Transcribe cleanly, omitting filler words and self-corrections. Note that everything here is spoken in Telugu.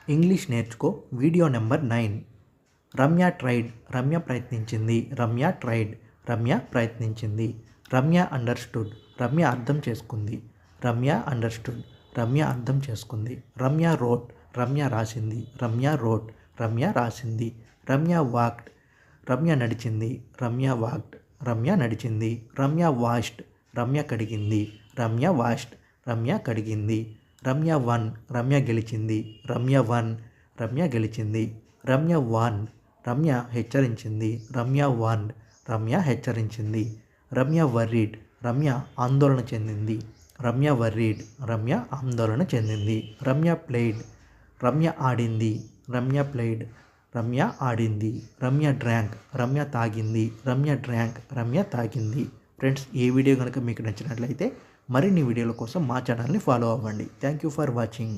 ఇంగ్లీష్ నేర్చుకో video number 9. Ramya tried, Ramya ప్రయత్నించింది. రమ్య ట్రైడ్, రమ్య ప్రయత్నించింది. రమ్య అండర్స్టూడ్, రమ్య అర్థం చేసుకుంది. రమ్య అండర్స్టూడ్, రమ్య అర్థం చేసుకుంది. రమ్య రోట్, రమ్య రాసింది. రమ్య రోట్, రమ్య రాసింది. రమ్య వాక్డ్, రమ్య నడిచింది. రమ్య వాక్డ్, రమ్య నడిచింది. రమ్య వాష్డ్, రమ్య కడిగింది. రమ్య వాష్డ్, రమ్య కడిగింది. రమ్య వన్, రమ్య గెలిచింది. రమ్య వన్, రమ్య గెలిచింది. రమ్య వాన్, రమ్య హెచ్చరించింది. రమ్య వాన్, రమ్య హెచ్చరించింది. రమ్య వర్రీడ్, రమ్య ఆందోళన చెందింది. రమ్య వర్రీడ్, రమ్య ఆందోళన చెందింది. రమ్య ప్లేడ్, రమ్య ఆడింది. రమ్య ప్లేడ్, రమ్య ఆడింది. రమ్య డ్రాంక్, రమ్య తాగింది. రమ్య డ్రాంక్, రమ్య తాగింది. ఫ్రెండ్స్, ఈ వీడియో కనుక మీకు నచ్చినట్లయితే మరిన్ని వీడియోల కోసం మా ఛానల్ని ఫాలో అవ్వండి. Thank you for watching.